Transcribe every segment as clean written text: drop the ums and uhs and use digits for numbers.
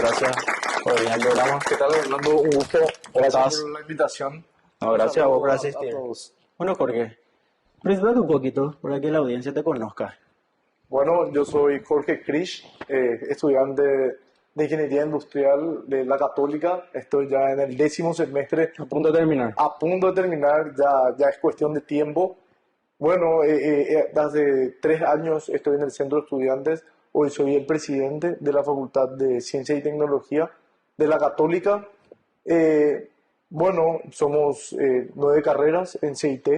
gracias por venir al programa. ¿Qué tal, Orlando? Un gusto. ¿Cómo Gracias estás? por la invitación. No, gracias a vos por A asistir. todos. Bueno, Jorge, preséntate un poquito para que la audiencia te conozca. Bueno, yo soy Jorge Krish, estudiante de Ingeniería Industrial de la Católica. Estoy ya en el 10º semestre, A punto de terminar. a punto de terminar, ya es cuestión de tiempo. Bueno, hace 3 años estoy en el Centro de Estudiantes. Hoy soy el presidente de la Facultad de Ciencia y Tecnología de la Católica. Bueno, somos 9 carreras en CIT.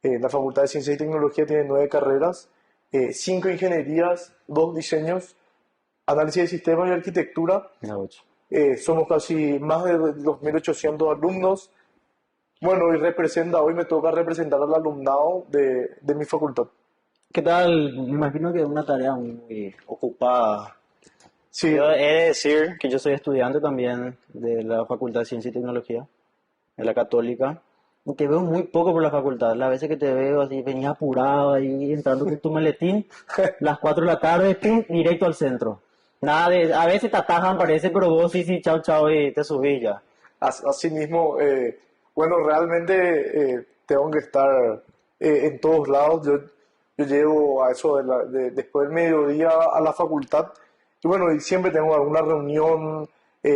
La Facultad de Ciencia y Tecnología tiene 9 carreras, 5 ingenierías, 2 diseños, análisis de sistemas y arquitectura. Mira, ocho. Somos casi más de 2.800 alumnos. Bueno, hoy me toca representar al alumnado de mi facultad. ¿Qué tal? Me imagino que es una tarea muy ocupada. Sí, Yo he de decir que yo soy estudiante también de la Facultad de Ciencia y Tecnología, de la Católica. Y te veo muy poco por la facultad. Las veces que te veo así, venías apurado ahí, entrando con tu maletín, las 4 de la tarde, pum, directo al centro. Nada de, a veces te atajan, parece, pero vos sí, chao, chao, y te subís ya. así mismo, bueno, realmente tengo que estar en todos lados. Yo llego a eso después del mediodía a la facultad y bueno, y siempre tengo alguna reunión,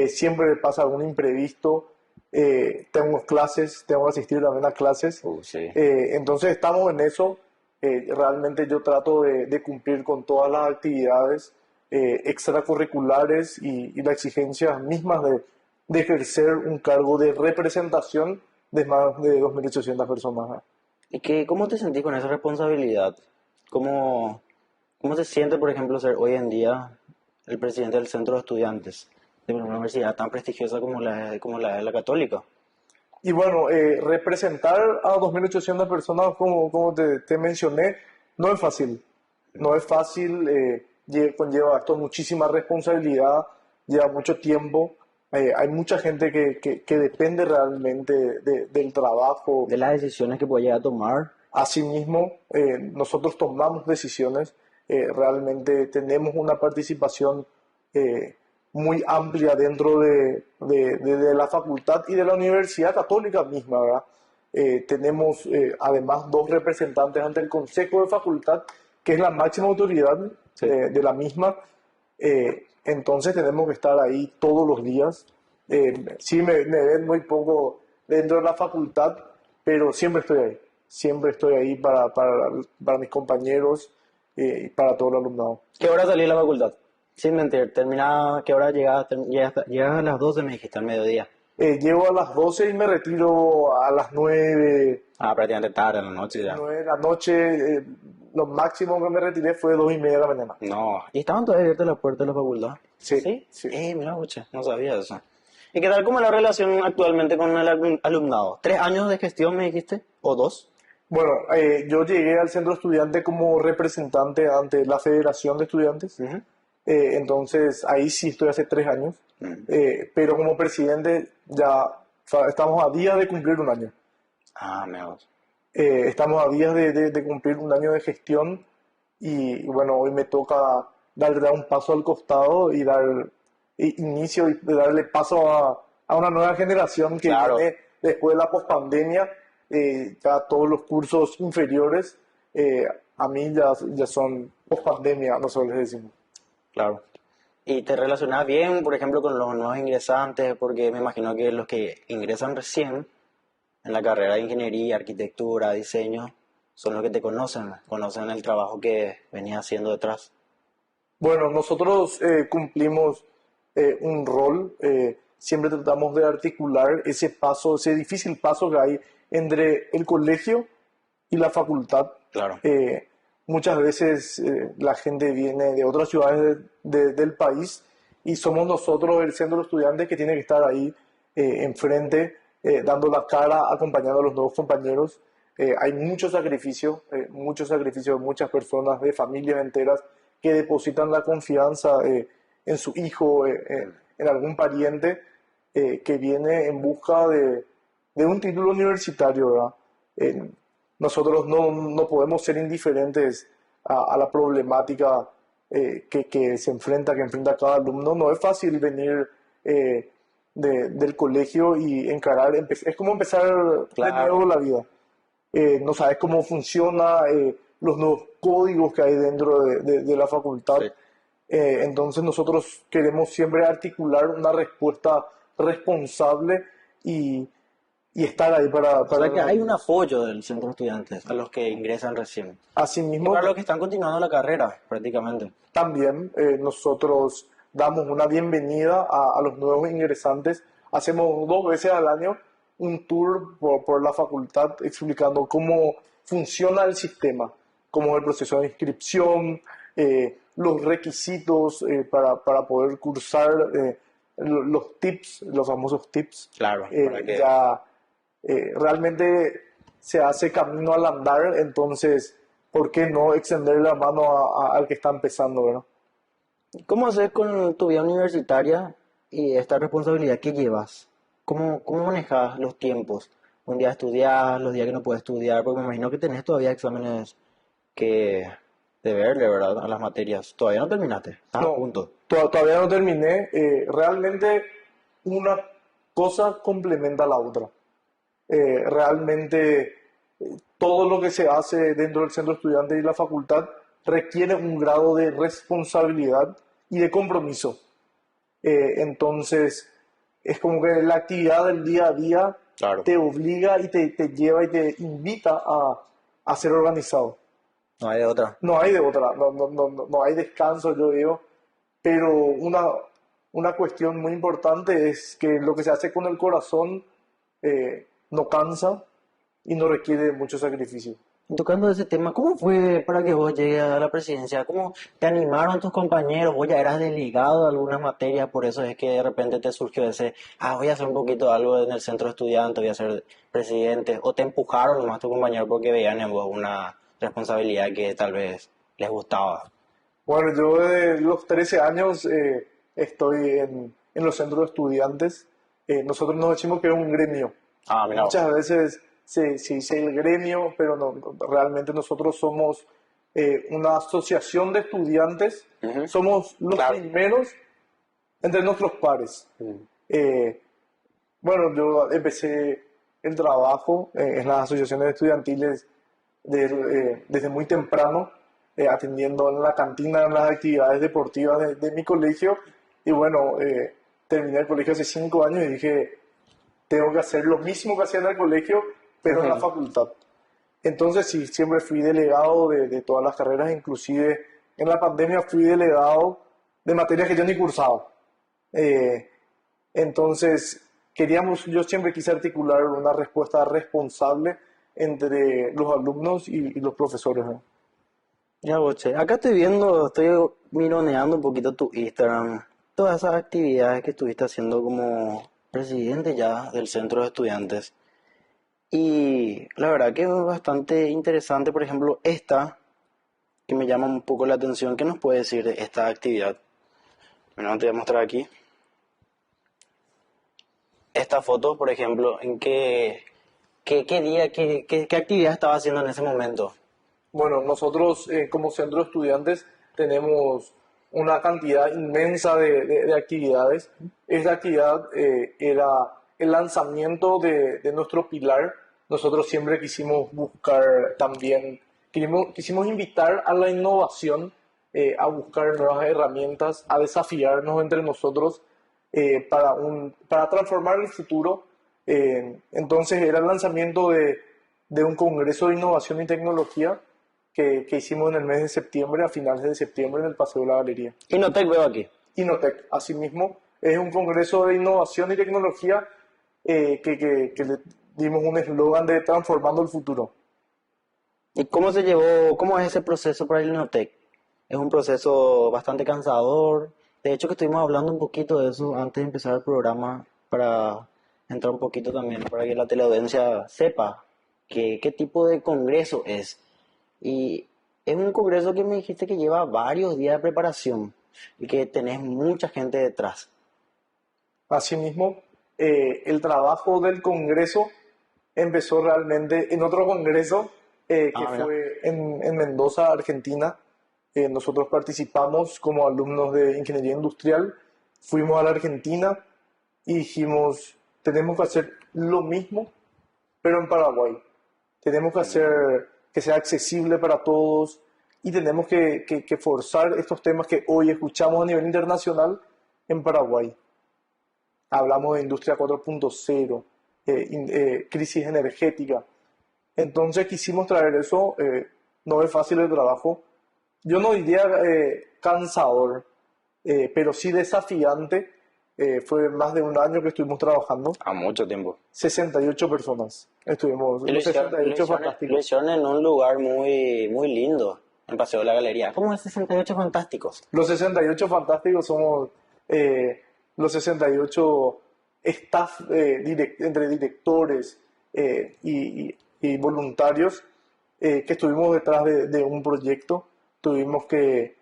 siempre pasa algún imprevisto, tengo clases, tengo que asistir también a clases. Sí. Entonces estamos en eso. Realmente yo trato de cumplir con todas las actividades extracurriculares y las exigencias mismas de ejercer un cargo de representación de más de 2.800 personas. ¿Cómo te sentís con esa responsabilidad? ¿Cómo se siente, por ejemplo, ser hoy en día el presidente del centro de estudiantes de una universidad tan prestigiosa como la de la Católica? Y bueno, representar a 2.800 personas, como te mencioné, no es fácil. No es fácil, conlleva esto muchísima responsabilidad, lleva mucho tiempo. Hay mucha gente que depende realmente del trabajo. De las decisiones que puede llegar a tomar. Asimismo, nosotros tomamos decisiones, realmente tenemos una participación muy amplia dentro de la facultad y de la Universidad Católica misma, ¿verdad? Tenemos además 2 representantes ante el Consejo de Facultad, que es la máxima autoridad Sí. de la misma. Entonces tenemos que estar ahí todos los días. Sí, me ven muy poco dentro de la facultad, pero siempre estoy ahí. Siempre estoy ahí para mis compañeros y para todo el alumnado. ¿Qué hora salí de la facultad? Sin mentir, terminaba, ¿qué hora llegabas? Llegas a las 12, me dijiste, al mediodía. Llego a las 12 y me retiro a las 9, Ah, prácticamente tarde, en la noche ya. 9 de la noche. Lo máximo que me retiré fue 2:30 de la mañana. No, ¿y estaban todavía abiertas las puertas de la facultad? Sí, ¿Sí? sí. Mira, oche, no sabía eso. ¿Y qué tal cómo es la relación actualmente con el alumnado? ¿3 años de gestión me dijiste? ¿O 2? Bueno, yo llegué al centro estudiante como representante ante la Federación de Estudiantes. Ujú. Entonces ahí sí estoy hace 3 años. Mm. Pero como presidente ya estamos a días de cumplir un año. Ah, me gusta. Estamos a días de cumplir un año de gestión y bueno, hoy me toca dar un paso al costado y dar inicio y darle paso a una nueva generación que Claro. viene después de la pospandemia. Ya todos los cursos inferiores a mí ya son pospandemia, nosotros les decimos. Claro. ¿Y te relacionas bien, por ejemplo, con los nuevos ingresantes? Porque me imagino que los que ingresan recién en la carrera de ingeniería, arquitectura, diseño, son los que te conocen el trabajo que venías haciendo detrás. Bueno, nosotros cumplimos un rol, siempre tratamos de articular ese paso, ese difícil paso que hay entre el colegio y la facultad. Claro. Muchas veces la gente viene de otras ciudades del país y somos nosotros, el centro de estudiantes, que tiene que estar ahí enfrente, dando la cara, acompañando a los nuevos compañeros. Hay mucho sacrificio de muchas personas, de familias enteras, que depositan la confianza en su hijo, en algún pariente que viene en busca de un título universitario, ¿verdad? Nosotros no podemos ser indiferentes a la problemática que enfrenta cada alumno. No es fácil venir del colegio y encarar, es como empezar de nuevo Claro, la vida. No sabes cómo funciona, los nuevos códigos que hay dentro de la facultad. sí. Entonces nosotros queremos siempre articular una respuesta responsable y, y estar ahí O para sea que los hay un alumnos. apoyo del centro de estudiantes a los que ingresan recién. Y Asimismo, para los que están continuando la carrera, prácticamente. también nosotros damos una bienvenida a los nuevos ingresantes. Hacemos 2 veces al año un tour por la facultad explicando cómo funciona el sistema, cómo es el proceso de inscripción, los requisitos para poder cursar, los tips, los famosos tips. Claro, para que... Ya realmente se hace camino al andar, entonces, ¿por qué no extender la mano al que está empezando, ¿verdad? ¿Cómo haces con tu vida universitaria y esta responsabilidad que llevas? ¿Cómo manejas los tiempos? Un día estudias, los días que no puedes estudiar, porque me imagino que tenés todavía exámenes que deberle, ¿verdad? A las materias. Todavía no terminaste, estás a No, punto. todavía no terminé. Realmente una cosa complementa a la otra. Realmente todo lo que se hace dentro del centro estudiante y la facultad requiere un grado de responsabilidad y de compromiso. Entonces, es como que la actividad del día a día Claro. te obliga y te lleva y te invita a ser organizado. No hay de otra. No hay de otra, no hay descanso, yo digo, pero una cuestión muy importante es que lo que se hace con el corazón no cansa y no requiere mucho sacrificio. Tocando ese tema, ¿cómo fue para que vos llegues a la presidencia? ¿Cómo te animaron tus compañeros? Vos ya eras delegado de algunas materias, por eso es que de repente te surgió ese, voy a hacer un poquito de algo en el centro de estudiantes, voy a ser presidente. ¿O te empujaron nomás tus compañeros porque veían en vos una responsabilidad que tal vez les gustaba? Bueno, yo desde los 13 años estoy en los centros de estudiantes. Nosotros nos decimos que es un gremio. Ah, mira vos. Muchas veces se dice el gremio, pero realmente nosotros somos una asociación de estudiantes. Ujú. Somos los Claro. primeros entre nuestros pares. Mm. Eh, bueno, yo empecé el trabajo en las asociaciones estudiantiles desde muy temprano, atendiendo en la cantina, en las actividades deportivas de mi colegio. Y bueno, terminé el colegio hace 5 años y dije, tengo que hacer lo mismo que hacía en el colegio, pero en la Ujú. facultad. Entonces sí, siempre fui delegado de todas las carreras, inclusive en la pandemia fui delegado de materias que yo ni cursaba. Eh, entonces, yo siempre quise articular una respuesta responsable entre los alumnos y los profesores, ¿no? Ya, boche. Acá estoy viendo, estoy mironeando un poquito tu Instagram. Todas esas actividades que estuviste haciendo como presidente ya del centro de estudiantes. Y la verdad que es bastante interesante, por ejemplo, esta, que me llama un poco la atención. ¿Qué nos puede decir de esta actividad? Bueno, te voy a mostrar aquí. Esta foto, por ejemplo, ¿en qué día, qué actividad estaba haciendo en ese momento? Bueno, nosotros como centro de estudiantes tenemos una cantidad inmensa de actividades. Esta actividad era el lanzamiento de nuestro pilar. Nosotros siempre quisimos buscar también, quisimos invitar a la innovación, a buscar nuevas herramientas, a desafiarnos entre nosotros para transformar el futuro. Entonces era el lanzamiento de un congreso de innovación y tecnología que hicimos en el mes de septiembre, a finales de septiembre, en el Paseo de la Galería. Inotec veo aquí. Inotec, asimismo, es un congreso de innovación y tecnología que le dimos un eslogan de transformando el futuro. ¿Y cómo se llevó, cómo es ese proceso para el Inotec? Es un proceso bastante cansador. De hecho, que estuvimos hablando un poquito de eso antes de empezar el programa para entrar un poquito también, para que la teleaudiencia sepa qué tipo de congreso es. Y es un congreso que me dijiste que lleva varios días de preparación y que tenés mucha gente detrás. Asimismo, el trabajo del congreso empezó realmente en otro congreso que Ah, mira. fue en Mendoza, Argentina. nosotros participamos como alumnos de Ingeniería Industrial, fuimos a la Argentina y dijimos, tenemos que hacer lo mismo, pero en Paraguay. Tenemos que hacer que sea accesible para todos y tenemos que forzar estos temas que hoy escuchamos a nivel internacional en Paraguay. Hablamos de industria 4.0, crisis energética. Entonces quisimos traer eso. No es fácil el trabajo. Yo no diría cansador, pero sí desafiante. Fue más de un año que estuvimos trabajando. A mucho tiempo. 68 personas estuvimos. Y lo hicieron, 68 fantásticos. lo hicieron en un lugar muy lindo, en Paseo de la Galería. ¿Cómo es 68 Fantásticos? Los 68 fantásticos somos los 68 staff entre directores y voluntarios que estuvimos detrás de un proyecto. Tuvimos que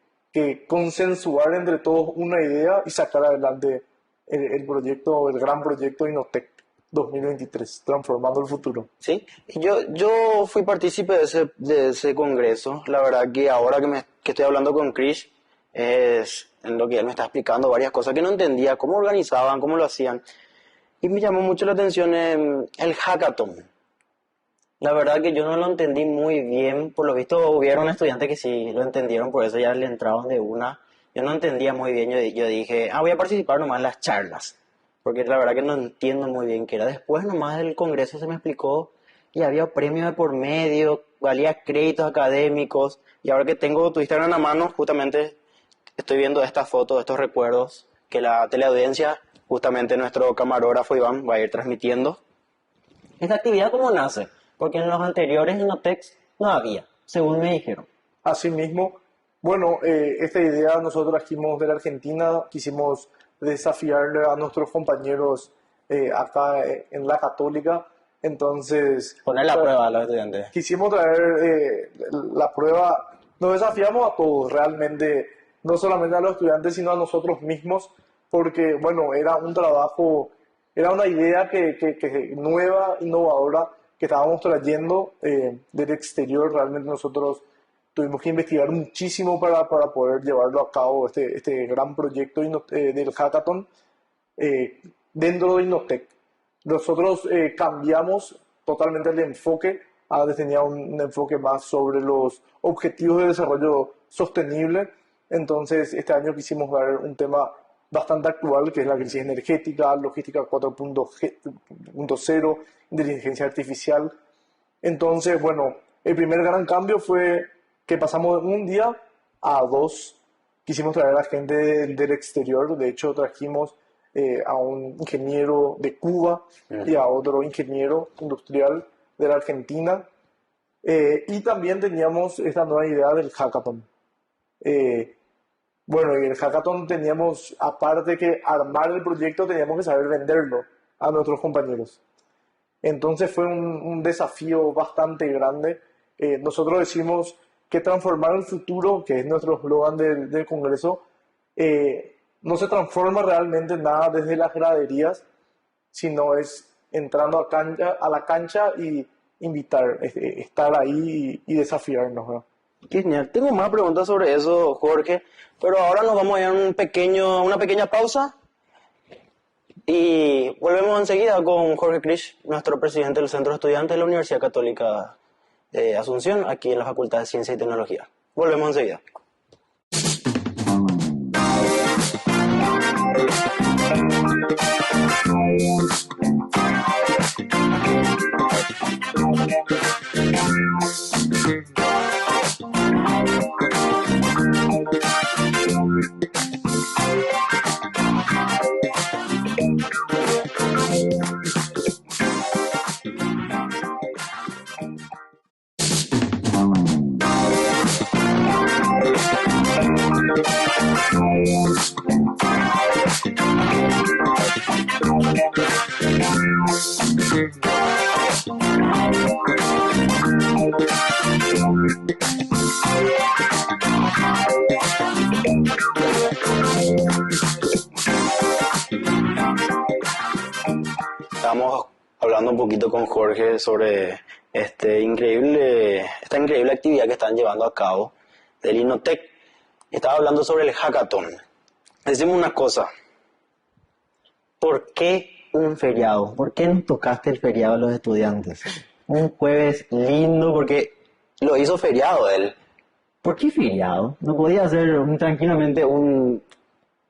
consensuar entre todos una idea y sacar adelante el proyecto, el gran proyecto Innotec 2023, transformando el futuro. Sí, yo fui partícipe de ese congreso. La verdad que ahora que estoy hablando con Chris, es en lo que él me está explicando varias cosas que no entendía, cómo organizaban, cómo lo hacían. Y me llamó mucho la atención el hackathon. La verdad que yo no lo entendí muy bien. Por lo visto hubieron estudiantes que sí lo entendieron, por eso ya le entraban de una. Yo no entendía muy bien, yo dije, voy a participar nomás en las charlas, porque la verdad que no entiendo muy bien qué era. Después nomás del congreso se me explicó y había premios de por medio, valía créditos académicos, y ahora que tengo tu Instagram a mano, justamente estoy viendo estas fotos, estos recuerdos, que la teleaudiencia, justamente nuestro camarógrafo Iván, va a ir transmitiendo. ¿Esta actividad cómo nace? Porque en los anteriores Innotecs no había, según me dijeron. Asimismo, bueno, esta idea nosotros trajimos de la Argentina, quisimos desafiarle a nuestros compañeros acá en la Católica, entonces... Poner la prueba a los estudiantes. Quisimos traer la prueba, nos desafiamos a todos realmente, no solamente a los estudiantes, sino a nosotros mismos, porque, bueno, era un trabajo, era una idea que nueva, innovadora, que estábamos trayendo del exterior. Realmente nosotros tuvimos que investigar muchísimo para poder llevarlo a cabo, este gran proyecto del hackathon dentro de Innotec. Nosotros cambiamos totalmente el enfoque, antes tenía un enfoque más sobre los objetivos de desarrollo sostenible, entonces este año quisimos dar un tema bastante actual, que es la crisis energética, logística 4.0, inteligencia artificial. Entonces, bueno, el primer gran cambio fue que pasamos de un día a dos. Quisimos traer a gente del exterior, de hecho trajimos a un ingeniero de Cuba y a otro ingeniero industrial de la Argentina. Y también teníamos esta nueva idea del hackathon. Bueno, en el hackathon teníamos, aparte que armar el proyecto, teníamos que saber venderlo a nuestros compañeros. Entonces fue un desafío bastante grande. Nosotros decimos que transformar el futuro, que es nuestro eslogan del Congreso, no se transforma realmente nada desde las graderías, sino es entrando a la cancha y invitar, estar ahí y desafiarnos, ¿no? Qué genial. Tengo más preguntas sobre eso, Jorge, pero ahora nos vamos a ir a una pequeña pausa y volvemos enseguida con Jorge Krisch, nuestro presidente del Centro de Estudiantes de la Universidad Católica de Asunción, aquí en la Facultad de Ciencia y Tecnología. Volvemos enseguida. Estamos hablando un poquito con Jorge sobre esta increíble actividad que están llevando a cabo del Innotec. Estaba hablando sobre el hackathon. Decime una cosa. ¿Por qué un feriado? ¿Por qué nos tocaste el feriado a los estudiantes? Un jueves lindo porque lo hizo feriado él. ¿Por qué feriado? No podía hacer tranquilamente un...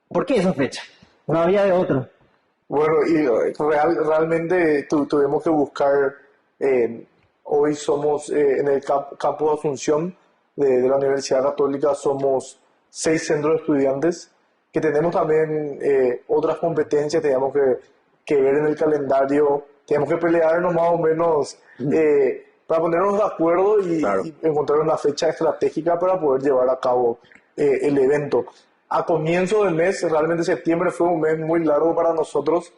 ¿Por qué esa fecha? No había de otro. Bueno, y realmente tuvimos que buscar, hoy somos en el campo de Asunción de la Universidad Católica, somos 6 centros de estudiantes que tenemos también otras competencias, teníamos que ver en el calendario, teníamos que pelearnos más o menos para ponernos de acuerdo Claro. y encontrar una fecha estratégica para poder llevar a cabo el evento. A comienzo del mes, realmente septiembre fue un mes muy largo para nosotros.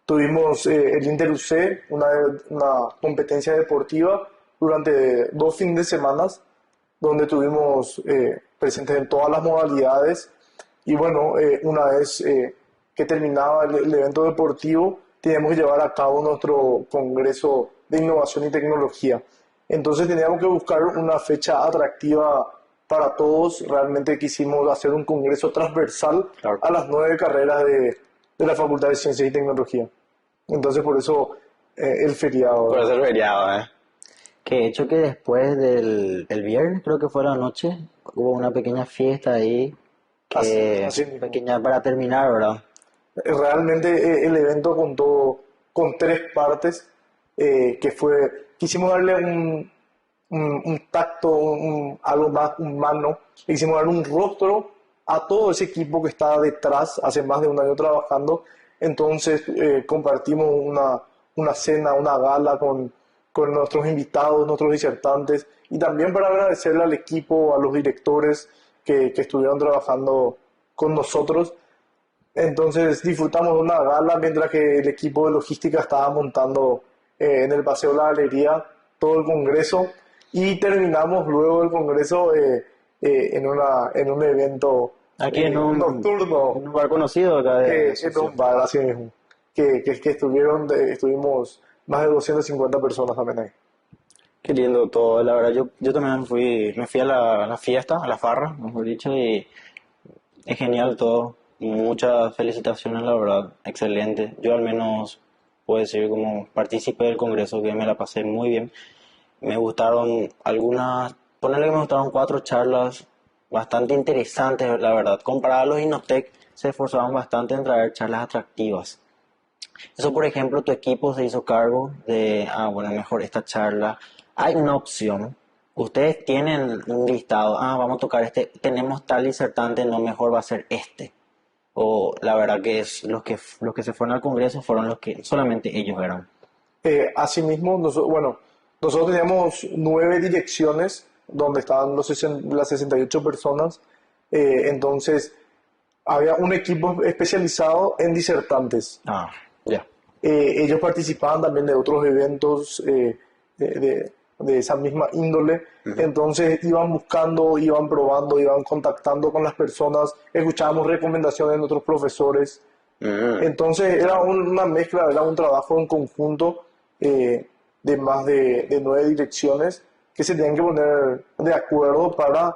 Tuvimos el Inter UC, una competencia deportiva durante 2 fines de semana, donde tuvimos presentes en todas las modalidades. Y bueno, una vez que terminaba el evento deportivo, teníamos que llevar a cabo nuestro Congreso de Innovación y Tecnología. Entonces teníamos que buscar una fecha atractiva para todos. Realmente quisimos hacer un congreso transversal Claro. a las 9 carreras de la Facultad de Ciencias y Tecnología. Entonces por eso el feriado. Por ser feriado, ¿eh? Que de hecho que después del el viernes, creo que fue la noche, hubo una pequeña fiesta ahí, Así mismo. pequeña para terminar, ¿verdad? Realmente el evento contó con 3 partes, que fue, quisimos darle un tacto, algo más humano, quisimos darle un rostro a todo ese equipo que está detrás, hace más de un año trabajando. Entonces compartimos una cena, una gala con nuestros invitados, nuestros disertantes, y también para agradecerle al equipo, a los directores que estuvieron trabajando con nosotros. Entonces disfrutamos de una gala mientras que el equipo de logística estaba montando en el Paseo de la Galería todo el congreso, y terminamos luego del congreso en un evento Aquí en un nocturno, lugar conocido acá de en un bar así mismo, que estuvimos más de 250 personas también ahí. Qué lindo todo, la verdad, yo también me fui a la fiesta, a la farra, mejor dicho, y es genial todo. Muchas felicitaciones, la verdad, excelente. Yo al menos puedo decir como partícipe del congreso que me la pasé muy bien. Me gustaron algunas, ponerle que me gustaron 4 charlas bastante interesantes, la verdad. Comparado a los Innotec, se esforzaban bastante en traer charlas atractivas. Eso, por ejemplo, tu equipo se hizo cargo de, bueno, mejor esta charla. Hay una opción. Ustedes tienen un listado, vamos a tocar este, tenemos tal disertante, no, mejor va a ser este. O la verdad que es los que se fueron al Congreso fueron los que solamente ellos eran. Asimismo, nosotros teníamos 9 direcciones donde estaban las 68 personas. Entonces, había un equipo especializado en disertantes. Ya. Ellos participaban también de otros eventos de esa misma índole. Entonces iban buscando, iban probando, iban contactando con las personas, escuchábamos recomendaciones de otros profesores. Entonces era una mezcla, era un trabajo en conjunto de más de 9 direcciones que se tenían que poner de acuerdo para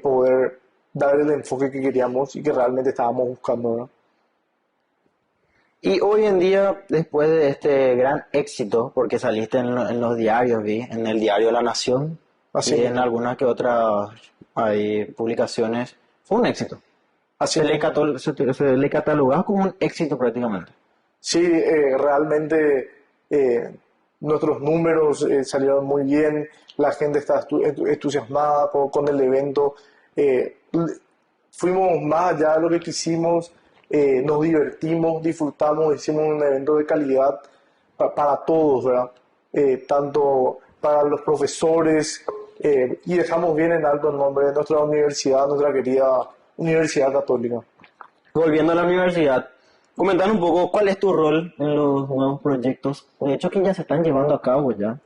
poder dar el enfoque que queríamos y que realmente estábamos buscando, ¿no? Y hoy en día, después de este gran éxito, porque saliste en los diarios, vi, en el diario La Nación Así y en mismo. algunas que otras publicaciones, fue un éxito. Así Se le, mismo. se le catalogaba como un éxito prácticamente. Sí, realmente nuestros números salieron muy bien, la gente está entusiasmada con el evento. Fuimos más allá de lo que quisimos, nos divertimos, disfrutamos, hicimos un evento de calidad para todos, ¿verdad? Tanto para los profesores, y dejamos bien en alto el nombre de nuestra universidad, nuestra querida Universidad Católica. Volviendo a la universidad, comentar un poco cuál es tu rol en los nuevos proyectos, de hecho que ya se están llevando a cabo ya.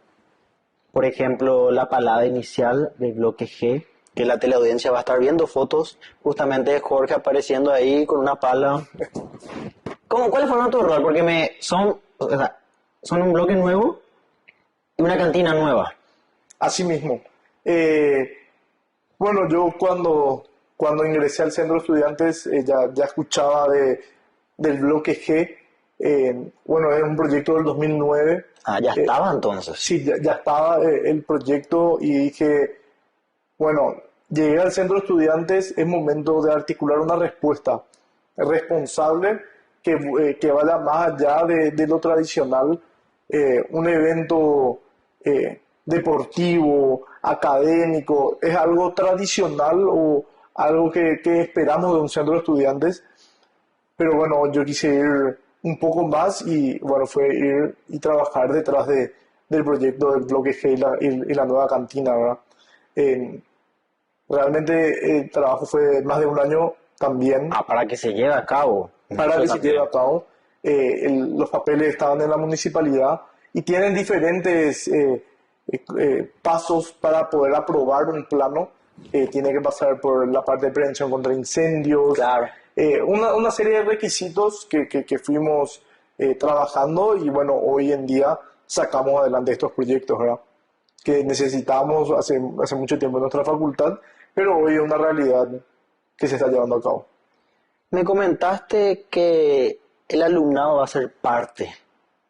Por ejemplo, la palada inicial del bloque G, que la teleaudiencia va a estar viendo fotos justamente de Jorge apareciendo ahí con una pala. ¿Cuáles fueron tu rol? Porque o sea, son un bloque nuevo y una cantina nueva. Así mismo. Bueno, yo cuando ingresé al centro de estudiantes ya escuchaba del bloque G. Bueno, es un proyecto del 2009. Ah, ya eh, estaba entonces. sí, ya estaba el proyecto y dije, bueno, llegué al centro de estudiantes, es momento de articular una respuesta responsable que vaya más allá de lo tradicional, un evento deportivo, académico, es algo tradicional o algo que esperamos de un centro de estudiantes, pero bueno, yo quise ir un poco más y bueno, fue ir y trabajar detrás del proyecto del bloque G y la nueva cantina, ¿verdad? Eh, Realmente el trabajo fue más de un año también Ah, para que se lleve a cabo. para Mucho que se lleve desafío. a cabo. Los papeles estaban en la municipalidad y tienen diferentes pasos para poder aprobar un plano. Tiene que pasar por la parte de prevención contra incendios, Claro. una serie de requisitos que fuimos trabajando y bueno, hoy en día sacamos adelante estos proyectos, ¿verdad? Que necesitamos hace mucho tiempo en nuestra facultad, pero hoy es una realidad que se está llevando a cabo. Me comentaste que el alumnado va a ser parte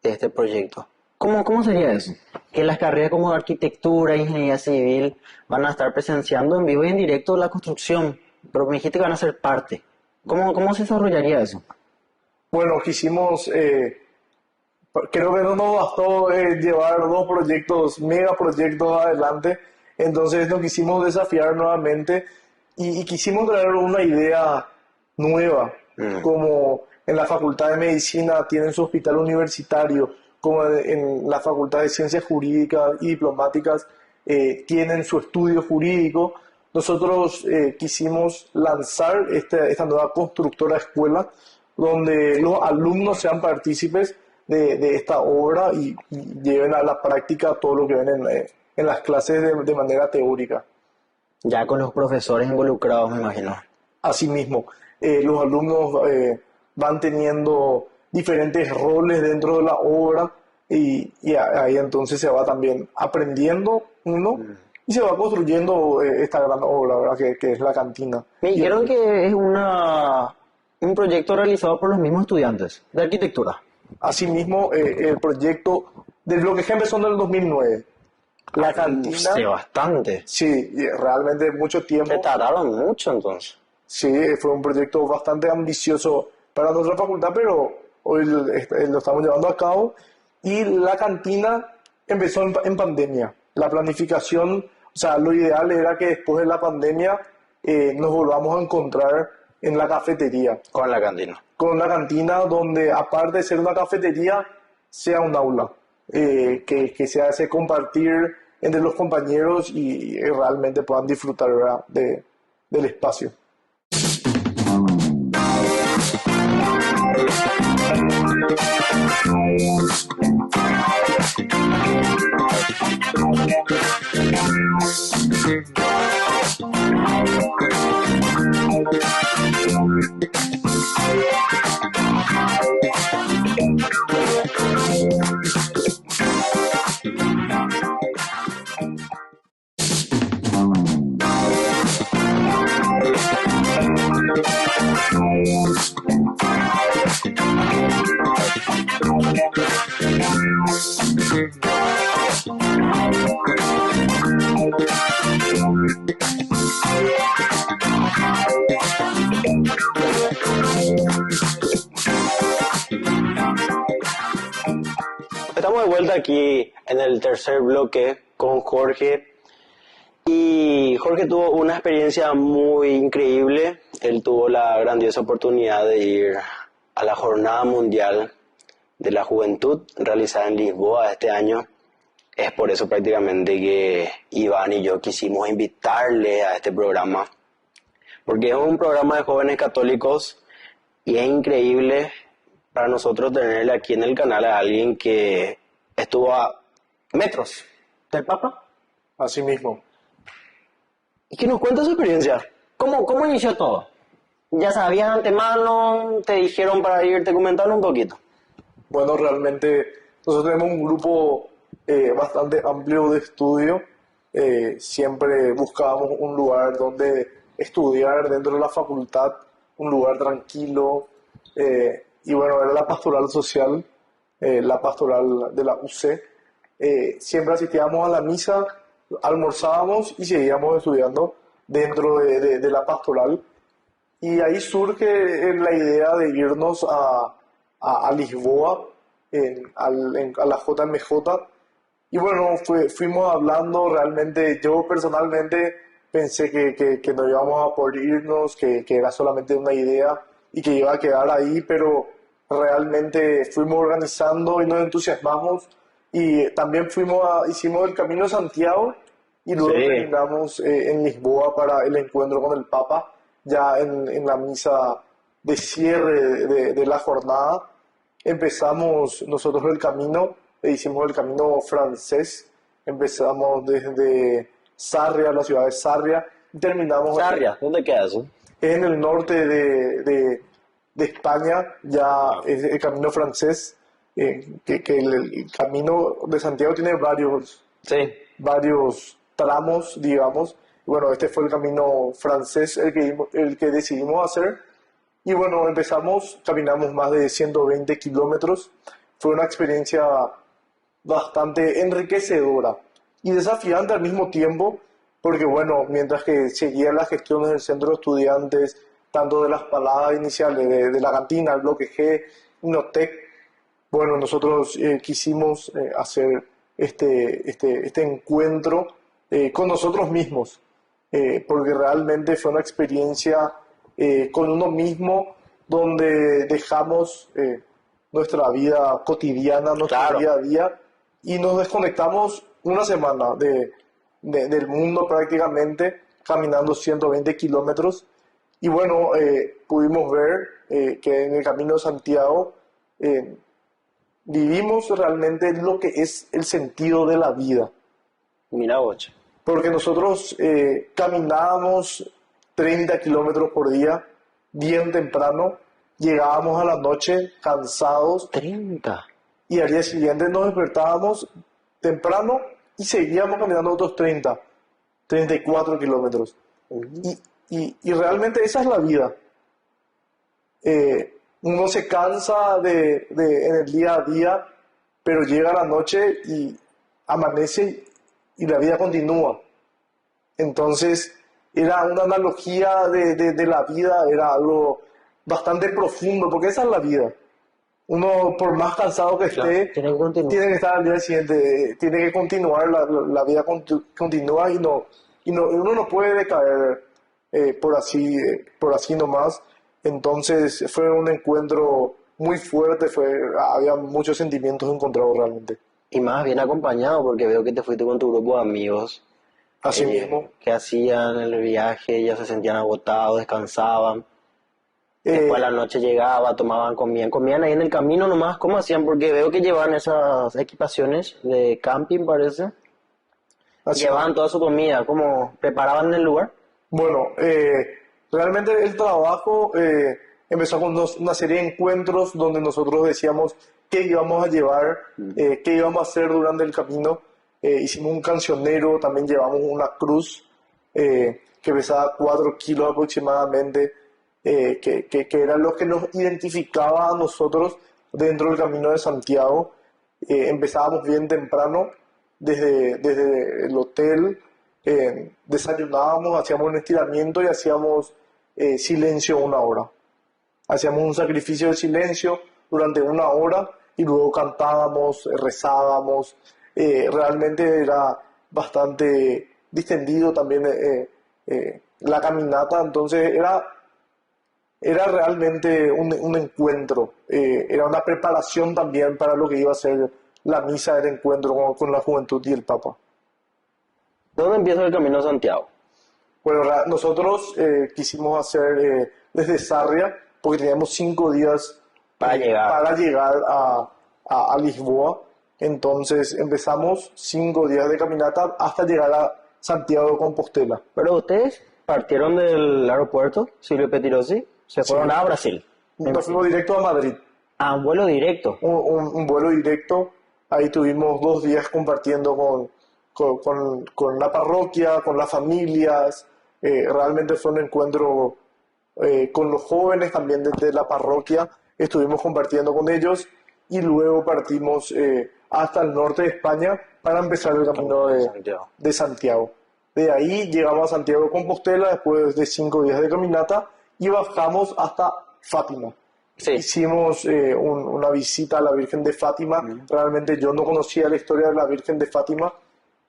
de este proyecto. ¿Cómo sería eso? Que las carreras como arquitectura, ingeniería civil van a estar presenciando en vivo y en directo la construcción, pero me dijiste que van a ser parte. ¿Cómo se desarrollaría eso? Bueno, quisimos, creo que no nos bastó llevar dos proyectos, megaproyectos adelante, entonces nos quisimos desafiar nuevamente y quisimos traer una idea nueva, Mm. como en la Facultad de Medicina tienen su hospital universitario, como en la Facultad de Ciencias Jurídicas y Diplomáticas tienen su estudio jurídico. Nosotros quisimos lanzar esta nueva constructora escuela donde los alumnos sean partícipes de esta obra y lleven a la práctica todo lo que ven en las clases de manera teórica. Ya con los profesores involucrados, me imagino. Asimismo, los alumnos van teniendo diferentes roles dentro de la obra y ahí entonces se va también aprendiendo uno y se va construyendo esta gran obra, ¿verdad? Que es la cantina. Me Y dijeron que es un proyecto realizado por los mismos estudiantes de arquitectura. asimismo, el proyecto del bloque G empezó en el 2009. La Sí, cantina, bastante. sí, realmente mucho Se tiempo. tardaron mucho entonces. Sí, fue un proyecto bastante ambicioso para nuestra facultad, pero hoy lo estamos llevando a cabo. Y la cantina empezó en pandemia. La planificación, o sea, lo ideal era que después de la pandemia nos volvamos a encontrar en la cafetería, Con la cantina. con una cantina donde aparte de ser una cafetería, sea un aula, que se hace compartir entre los compañeros y realmente puedan disfrutar, ¿verdad? Del espacio. Estamos de vuelta aquí en el tercer bloque con Jorge. Y Jorge tuvo una experiencia muy increíble. Él tuvo la grandiosa oportunidad de ir a la Jornada Mundial de la Juventud realizada en Lisboa este año. Es por eso prácticamente que Iván y yo quisimos invitarle a este programa, porque es un programa de jóvenes católicos y es increíble para nosotros tenerle aquí en el canal a alguien que estuvo a metros del Papa Asimismo. y que nos cuenta su experiencia. ¿Cómo inició todo? ¿Ya sabían de antemano? ¿Te dijeron para irte comentando un poquito? Bueno, realmente nosotros tenemos un grupo bastante amplio de estudio siempre buscábamos un lugar donde estudiar dentro de la facultad, un lugar tranquilo, y bueno, era la pastoral social, la pastoral de la UC. Siempre asistíamos a la misa, almorzábamos y seguíamos estudiando dentro de la pastoral. Y ahí surge la idea de irnos a Lisboa, a la JMJ. Y bueno, fuimos hablando, realmente yo personalmente pensé que no íbamos a poder irnos, que era solamente una idea y que iba a quedar ahí, pero realmente fuimos organizando y nos entusiasmamos y también hicimos el Camino de Santiago y luego Sí. terminamos en Lisboa para el encuentro con el Papa, ya en la misa de cierre de la jornada. Empezamos nosotros el camino, hicimos el camino francés, empezamos desde Sarria, la ciudad de Sarria, y terminamos Sarria, ¿dónde queda eso? en el norte de España, ya es el camino francés, que el camino de Santiago tiene Sí. varios tramos, digamos. Bueno, este fue el camino francés el que decidimos hacer. Y bueno, caminamos más de 120 kilómetros. Fue una experiencia bastante enriquecedora y desafiante al mismo tiempo, porque bueno, mientras que seguía las gestiones del centro de estudiantes, tanto de las paladas iniciales de la cantina, el bloque G, Inotec, bueno, nosotros quisimos hacer este encuentro con nosotros mismos, porque realmente fue una experiencia con uno mismo donde dejamos nuestra vida cotidiana, nuestro Claro. día a día y nos desconectamos una semana del mundo prácticamente, caminando 120 kilómetros. Y bueno, pudimos ver que en el Camino de Santiago eh, vivimos realmente lo que es el sentido de la vida. Mira, ocho. Porque nosotros caminábamos 30 kilómetros por día, bien temprano, llegábamos a la noche cansados 30. y al día siguiente nos despertábamos temprano y seguíamos caminando otros 34 kilómetros. Y realmente esa es la vida. Uno se cansa en el día a día, pero llega la noche y amanece y la vida continúa. Entonces, era una analogía de la vida, era algo bastante profundo, porque esa es la vida. Uno, por más cansado que Claro, esté, tiene que continuar. tiene que estar al día siguiente, tiene que continuar, la vida continúa y uno no puede decaer por así nomás. Entonces fue un encuentro muy fuerte, había muchos sentimientos encontrados realmente. Y más bien acompañado, porque veo que te fuiste con tu grupo de amigos Así mismo. que hacían el viaje, ya se sentían agotados, descansaban. Después a la noche llegaba, comían ahí en el camino nomás. ¿Cómo hacían? Porque veo que llevaban esas equipaciones de camping, parece. Así Llevaban toda su comida, ¿cómo preparaban en el lugar? Bueno, realmente el trabajo empezó con una serie de encuentros donde nosotros decíamos qué íbamos a llevar, qué íbamos a hacer durante el camino. Hicimos un cancionero, también llevamos una cruz que pesaba 4 kilos aproximadamente, que era lo que nos identificaba a nosotros dentro del Camino de Santiago. Empezábamos bien temprano, desde el hotel. Desayunábamos, hacíamos un estiramiento y hacíamos silencio 1 hora. Hacíamos un sacrificio de silencio durante 1 hora y luego cantábamos, rezábamos. Realmente era bastante distendido también la caminata, entonces era realmente un encuentro, era una preparación también para lo que iba a ser la misa del encuentro con la juventud y el Papa. ¿Dónde empieza el Camino de Santiago? Bueno, nosotros quisimos hacer desde Sarria, porque teníamos 5 días Para llegar. para llegar a Lisboa. Entonces empezamos 5 días de caminata hasta llegar a Santiago de Compostela. Pero ustedes partieron del aeropuerto, Silvio Pettirossi, se fueron a Brasil. Nos fuimos directo a Madrid, A un vuelo directo. un vuelo directo. Ahí tuvimos 2 días compartiendo con la parroquia, con las familias. Realmente fue un encuentro con los jóvenes también desde la parroquia. Estuvimos compartiendo con ellos y luego partimos hasta el norte de España para empezar el camino Santiago. de Santiago. De ahí llegamos a Santiago de Compostela después de 5 días de caminata y bajamos hasta Fátima. Sí. Hicimos una visita a la Virgen de Fátima. Realmente yo no conocía la historia de la Virgen de Fátima,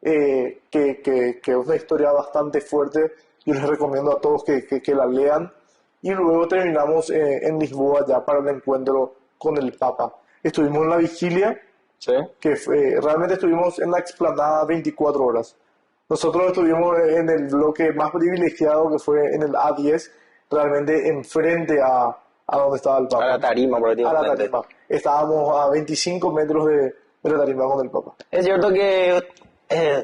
que es una historia bastante fuerte. Yo les recomiendo a todos que la lean. Y luego terminamos en Lisboa ya para el encuentro con el Papa. Estuvimos en la vigilia, Sí. realmente estuvimos en la explanada 24 horas. Nosotros estuvimos en el bloque más privilegiado, que fue en el A10, realmente enfrente a donde estaba el Papa. A la tarima, A la prácticamente. tarima. Estábamos a 25 metros de la tarima con el Papa. Es cierto que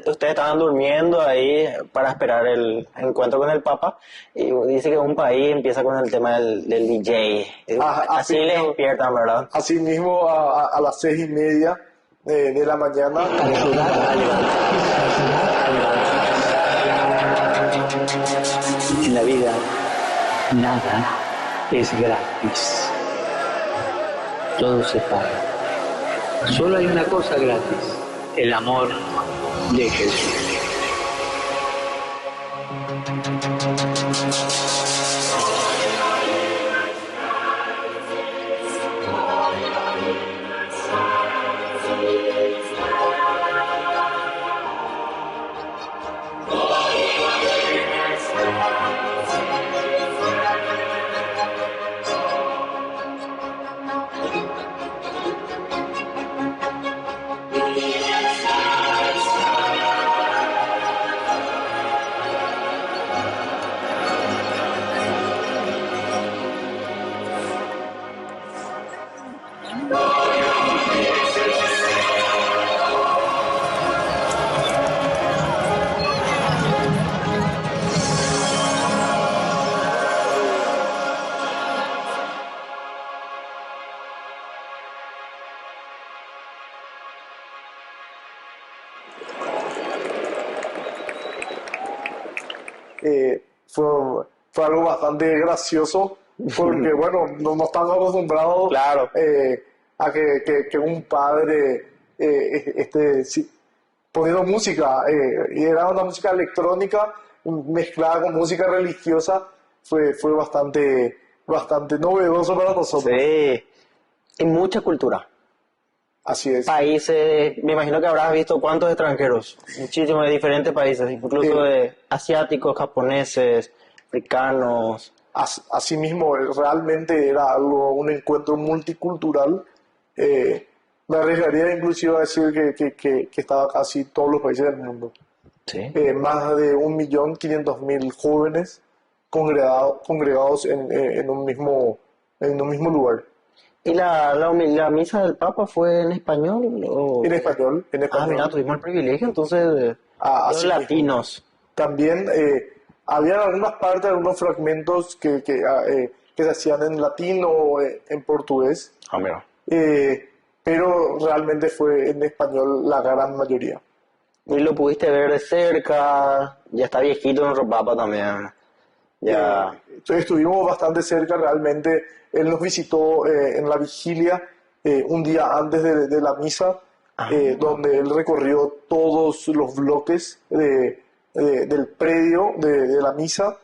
ustedes estaban durmiendo ahí para esperar el encuentro con el Papa y dice que un país empieza con el tema del DJ. Así así les mismo. despiertan, ¿verdad? Asimismo, a las 6:30 de la mañana, En la vida nada es gratis. Todo se paga. Solo hay una cosa gratis, el amor de Jesús. fue algo bastante gracioso, porque bueno, no estamos acostumbrados Claro. a que un padre poniendo música, y era una música electrónica mezclada con música religiosa, fue bastante novedoso para nosotros. Sí. Y mucha cultura. Así es. Países, me imagino que habrás visto cuántos extranjeros, muchísimos de diferentes países, incluso de asiáticos, japoneses, africanos. Asimismo, realmente era un encuentro multicultural. Me arriesgaría inclusive a decir que estaba casi todos los países del mundo. Sí. Más de 1.500.000 jóvenes congregados en un mismo lugar. ¿Y la misa del Papa fue en español? ¿O? En español. Ah, mira, tuvimos el privilegio entonces de los Así mismo. latinos. También había algunas partes, algunos fragmentos que se hacían en latín o en portugués, Ah, mira. pero realmente fue en español la gran mayoría. Y lo pudiste ver de cerca, ya está viejito nuestro Papa también. Ya. Estuvimos bastante cerca realmente. Él nos visitó en la vigilia un día antes de la misa, donde él recorrió todos los bloques del predio de la misa,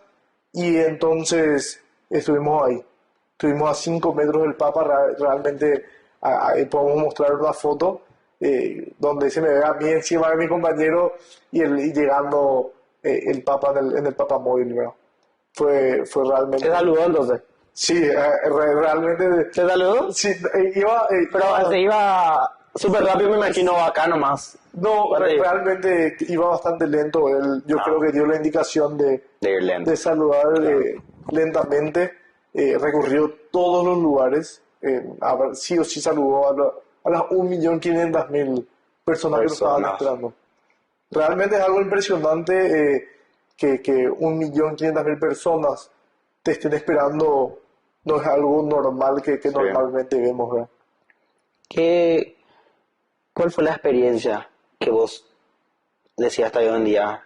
y entonces estuvimos ahí. Estuvimos a 5 metros del Papa. Realmente ahí podemos mostrar una foto donde se me ve a mí encima de mi compañero y llegando el Papa en el Papamóvil, ¿verdad? Fue realmente... ¿Te saludó entonces? Sí, realmente... ¿Te saludó? Sí, iba... Pero se iba súper rápido, me imagino, acá nomás. No, Sí. realmente iba bastante lento. Yo creo que dio la indicación de Irlanda. saludar lentamente. Recorrió todos los lugares. Sí o sí saludó a las 1.500.000 personas que lo estaban esperando. Realmente es algo impresionante que 1.500.000 personas te estén esperando. No es algo normal que normalmente vemos, ¿verdad? ¿Cuál fue la experiencia que vos decís hasta hoy en día,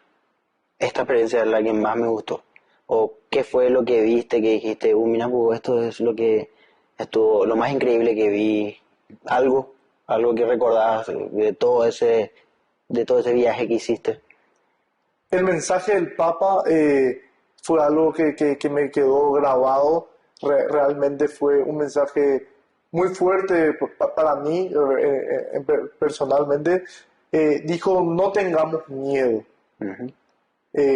esta experiencia es la que más me gustó? ¿O qué fue lo que viste, que dijiste, mira, pues esto es lo que estuvo, lo más increíble que vi? Algo, algo que recordás de todo ese viaje que hiciste. El mensaje del Papa fue algo que me quedó grabado. Realmente fue un mensaje muy fuerte para mí, personalmente. Dijo, no tengamos miedo. Ujú.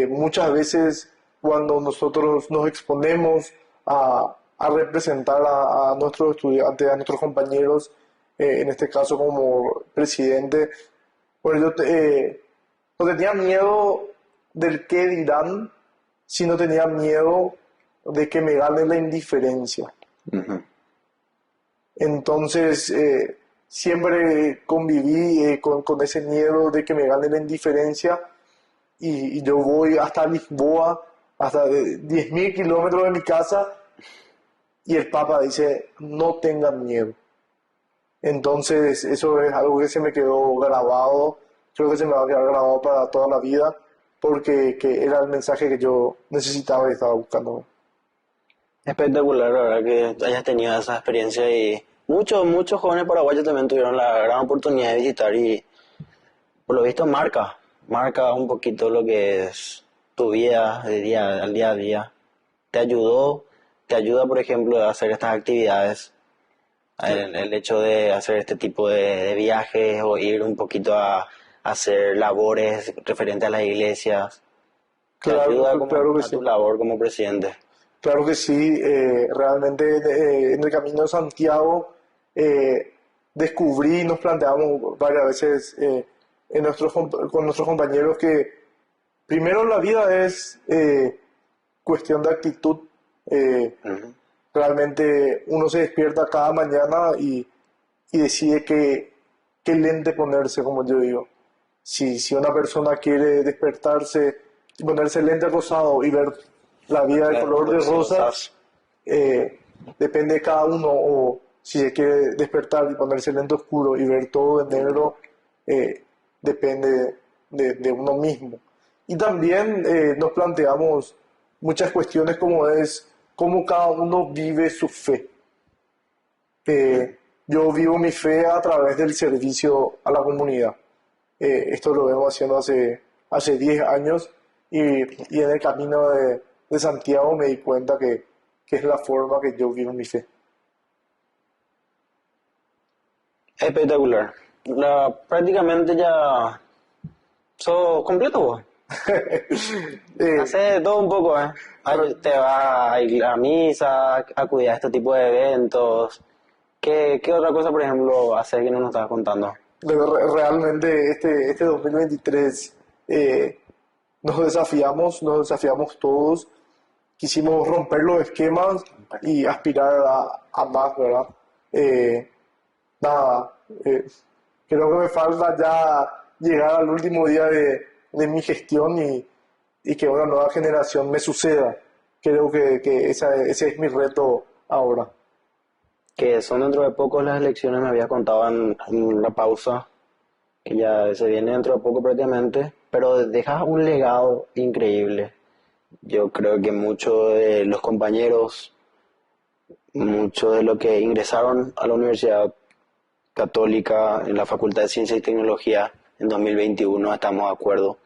Muchas veces cuando nosotros nos exponemos a representar a nuestros estudiantes, a nuestros compañeros, en este caso como presidente, pues no tenía miedo del qué dirán, sino tenía miedo de que me gane la indiferencia. Ujú. Entonces, siempre conviví con ese miedo de que me gane la indiferencia y yo voy hasta Lisboa, hasta 10.000 kilómetros de mi casa, y el Papa dice, no tengan miedo. Entonces, eso es algo que se me quedó grabado, creo que se me va a quedar grabado para toda la vida, porque que era el mensaje que yo necesitaba y estaba buscando. Espectacular, la verdad, que hayas tenido esa experiencia y muchos jóvenes paraguayos también tuvieron la gran oportunidad de visitar y por lo visto marca un poquito lo que es tu vida de día a día. Te ayudó, te ayuda, por ejemplo, a hacer estas actividades, el hecho de hacer este tipo de viajes o ir un poquito a hacer labores referentes a las iglesias. Te ayuda Claro, como claro que a tu sí. labor como presidente. Claro que sí, realmente en el camino de Santiago descubrí y nos planteamos varias veces con nuestros compañeros que primero la vida es cuestión de actitud. eh, Ujú. Realmente uno se despierta cada mañana y decide qué lente ponerse, como yo digo. Si una persona quiere despertarse, ponerse lente rosado y ver la vida de color de rosa, Rosas. eh, depende de cada uno, o si se quiere despertar y ponerse lente oscuro y ver todo de negro, depende de uno mismo. Y también nos planteamos muchas cuestiones como es cómo cada uno vive su fe. Yo vivo mi fe a través del servicio a la comunidad. Esto lo vengo haciendo hace 10 años y en el camino de Santiago me di cuenta que es la forma que yo vivo mi fe. Espectacular. Prácticamente ya sos completo vos. Eh, Haces de todo un poco, ¿eh? Te vas a ir a misa, a cuidar este tipo de eventos. ¿Qué otra cosa, por ejemplo, hacer que no nos estabas contando? Realmente este 2023 nos desafiamos todos, quisimos romper los esquemas y aspirar a más, ¿verdad? Eh, Nada, creo que me falta ya llegar al último día de mi gestión y que una nueva generación me suceda. Creo que ese es mi reto ahora. Que son dentro de poco las elecciones, me habías contado en la pausa, que ya se viene dentro de poco prácticamente, pero dejas un legado increíble. Yo creo que muchos de los compañeros, muchos de los que ingresaron a la Universidad Católica en la Facultad de Ciencia y Tecnología en 2021, estamos de acuerdo.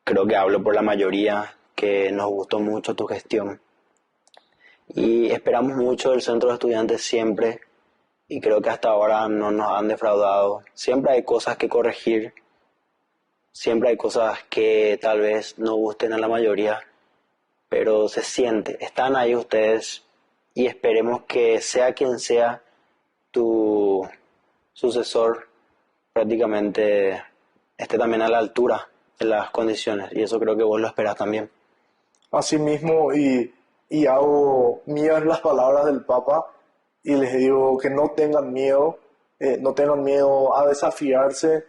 Creo que hablo por la mayoría, que nos gustó mucho tu gestión y esperamos mucho del centro de estudiantes siempre y creo que hasta ahora no nos han defraudado. Siempre hay cosas que corregir, siempre hay cosas que tal vez no gusten a la mayoría, pero se siente, están ahí ustedes y esperemos que sea quien sea tu sucesor prácticamente esté también a la altura de las condiciones y eso creo que vos lo esperás también. Asimismo, y hago mías las palabras del Papa y les digo que no tengan miedo a desafiarse,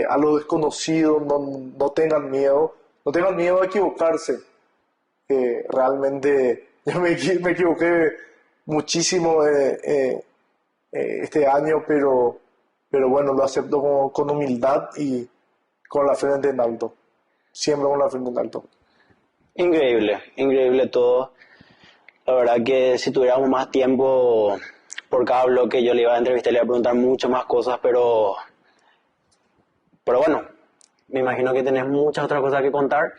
a lo desconocido, no tengan miedo, no tengan miedo a equivocarse. Realmente yo me equivoqué muchísimo este año, pero bueno, lo acepto con humildad con la frente en alto. Siempre con la frente en alto. Increíble, increíble todo. La verdad que si tuviéramos más tiempo por cada bloque yo le iba a entrevistar y le iba a preguntar muchas más cosas, pero bueno, me imagino que tenés muchas otras cosas que contar,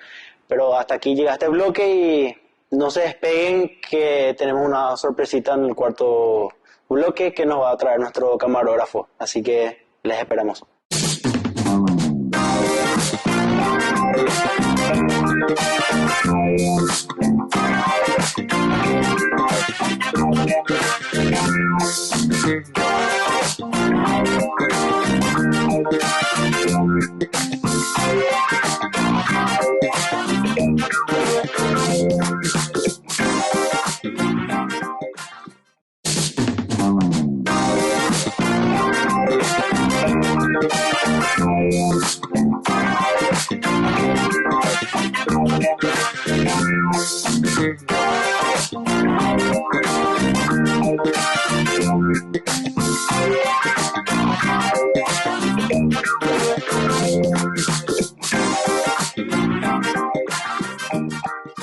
pero hasta aquí llega este bloque y no se despeguen que tenemos una sorpresita en el cuarto bloque que nos va a traer nuestro camarógrafo, así que les esperamos.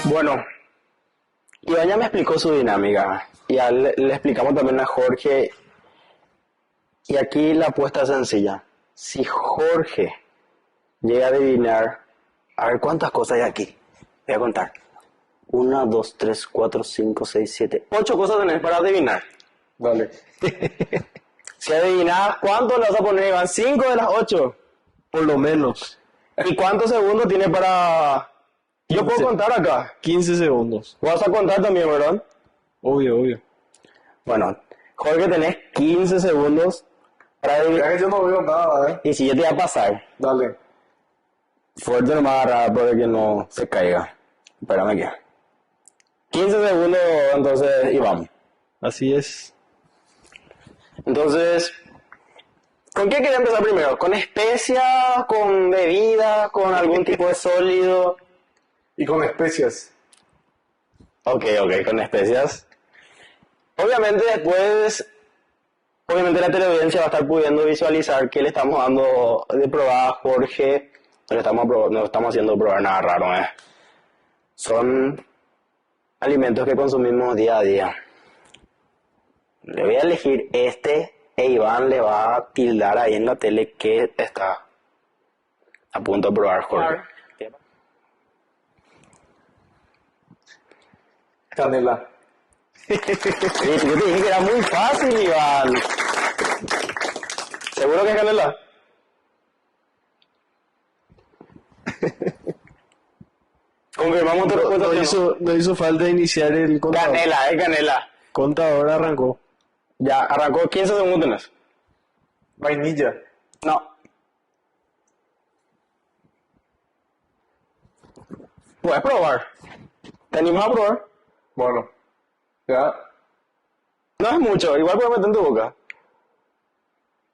Bueno, Iván ya me explicó su dinámica y ya le explicamos también a Jorge. Y aquí la apuesta es sencilla. Si Jorge llega a adivinar, a ver cuántas cosas hay aquí. Voy a contar. 1, 2, 3, 4, 5, 6, 7, 8 cosas tenés para adivinar. Dale. Si adivinas, ¿cuánto le vas a poner, Iván? 5 de las 8. Por lo menos. ¿Y cuántos segundos tiene para...? Yo puedo contar acá. 15 segundos. Vas a contar también, ¿verdad? Obvio, obvio. Bueno, Jorge, tenés 15 segundos para adivinar. Ya que yo no veo nada, Y si yo te voy a pasar, Dale. fuerte nomás agarrar para que no se caiga. Espérame aquí. 15 segundos, entonces, y vamos. Así es. Entonces, ¿con qué quería empezar primero? ¿Con especias? ¿Con bebida? ¿Con algún tipo de sólido? Y con especias. Ok, con especias. Obviamente después, la teleaudiencia va a estar pudiendo visualizar que le estamos dando de probar a Jorge. No estamos haciendo probar nada raro, Son alimentos que consumimos día a día. Le voy a elegir este e Iván le va a tildar ahí en la tele que está a punto de probar Jorge. Canela. Sí, yo te dije que era muy fácil, Iván. ¿Seguro que es canela? Confirmamos tu respuesta. No hizo falta iniciar el contador. Canela. Contador arrancó. Ya, arrancó 15 segundos tenés. Vainilla. No. Puedes probar. ¿Te animas a probar? Bueno. Ya. No es mucho, igual puedes meter en tu boca.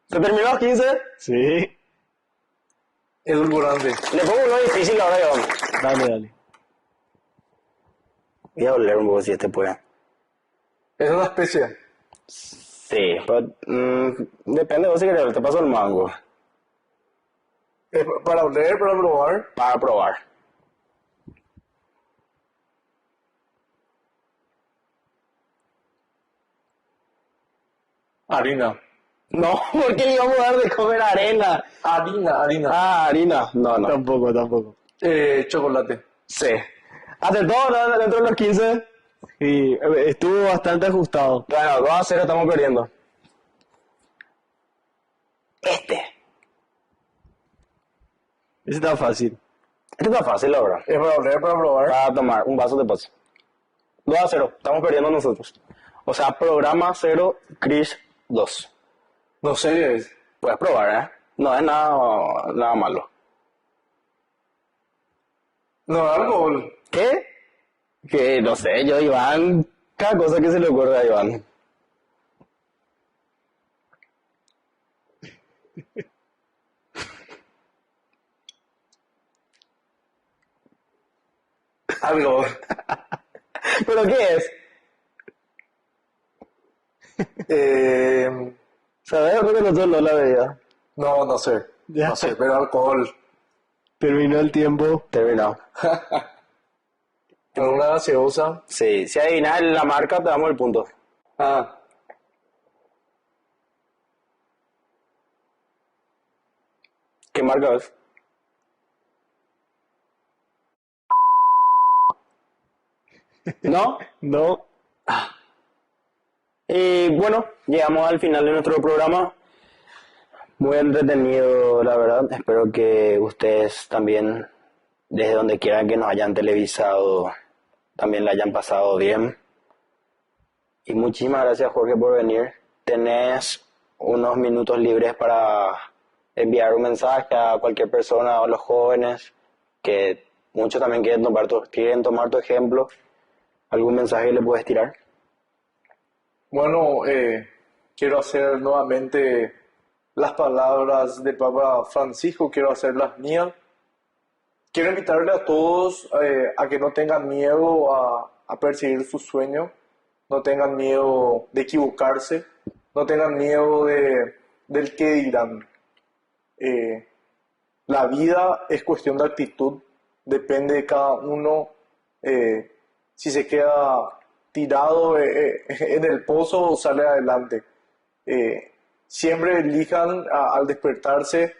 ¿Se terminó los 15? Sí. Edulcorante. Le pongo uno difícil ahora, Iván. Dale. Voy a oler un poco si este puede. Es una especia. Sí, pero depende de vos si querés, te paso el mango. Es para oler, para probar. Para probar. Harina. No, porque le íbamos a dar de comer arena. Harina. Ah, harina. No. Tampoco. Chocolate. Sí. ¿Hace todo no, dentro de los 15? Y estuvo bastante ajustado. Bueno, 2-0 estamos perdiendo. Este Está fácil. está fácil, la verdad. Es para oler, para probar. Va a tomar un vaso de paso. 2-0, estamos perdiendo nosotros. O sea, programa 0, Chris 2. No sé qué es. Puedes probar, No es nada malo. No, alcohol. ¿Qué? Que no sé, yo, Iván, cada cosa que se le ocurra a Iván. Algo. ¿Pero qué es? ¿Sabes? Porque nosotros no la veía. No sé. Ya. No sé, pero alcohol. Terminó el tiempo. Terminado. En una gaseosa. Sí, si adivinas la marca, te damos el punto. Ah, ¿Qué marca es? ¿No? No. Y bueno, llegamos al final de nuestro programa. Muy entretenido, la verdad. Espero que ustedes también, desde donde quieran que nos hayan televisado, también la hayan pasado bien. Y muchísimas gracias, Jorge, por venir. Tenés unos minutos libres para enviar un mensaje a cualquier persona, a los jóvenes, que muchos también quieren tomar tu ejemplo. ¿Algún mensaje le puedes tirar? bueno, quiero hacer nuevamente las palabras del Papa Francisco, quiero hacer las mías. Quiero invitarle a todos a que no tengan miedo a perseguir sus sueños, no tengan miedo de equivocarse, no tengan miedo del qué dirán. La vida es cuestión de actitud, depende de cada uno si se queda tirado en el pozo o sale adelante. Siempre elijan al despertarse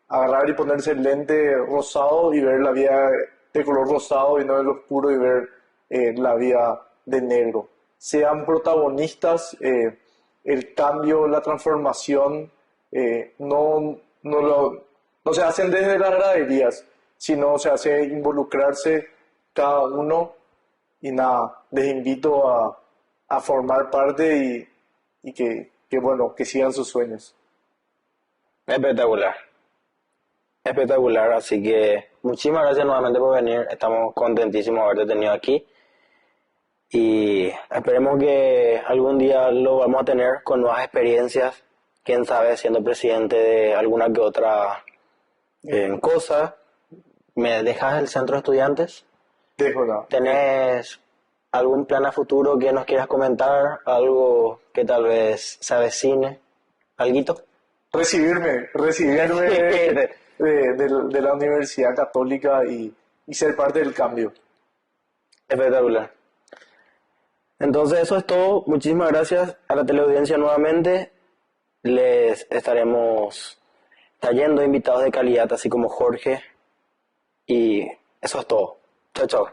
agarrar y ponerse el lente rosado y ver la vida de color rosado y no de lo oscuro y ver la vida de negro. Sean protagonistas, el cambio, la transformación no se hacen desde las graderías, sino se hace involucrarse cada uno y nada, les invito a formar parte y que sigan sus sueños. Espectacular. Espectacular, así que muchísimas gracias nuevamente por venir. Estamos contentísimos de haberte tenido aquí. Y esperemos que algún día lo vamos a tener con nuevas experiencias. Quién sabe, siendo presidente de alguna que otra cosa. ¿Me dejas el centro de estudiantes? Déjala. ¿Tenés algún plan a futuro que nos quieras comentar? ¿Algo que tal vez se avecine? ¿Alguito? Recibirme de la Universidad Católica y ser parte del cambio. Espectacular. Entonces eso es todo. Muchísimas gracias a la teleaudiencia nuevamente. Les estaremos trayendo invitados de calidad, así como Jorge. Y eso es todo. Chao, chao.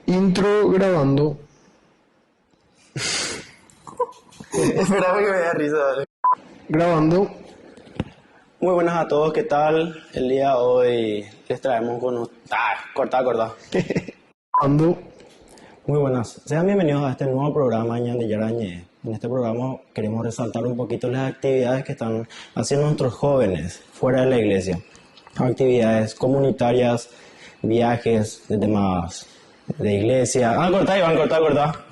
Intro grabando. Esperaba que me dé risa, dale. Grabando. Muy buenas a todos, ¿qué tal? El día de hoy les traemos con un... corta. Grabando. Muy buenas, sean bienvenidos a este nuevo programa Ñande Yarañe. En este programa queremos resaltar un poquito las actividades que están haciendo nuestros jóvenes fuera de la iglesia. Actividades comunitarias, viajes de temas de iglesia. Corta, Iván, corta.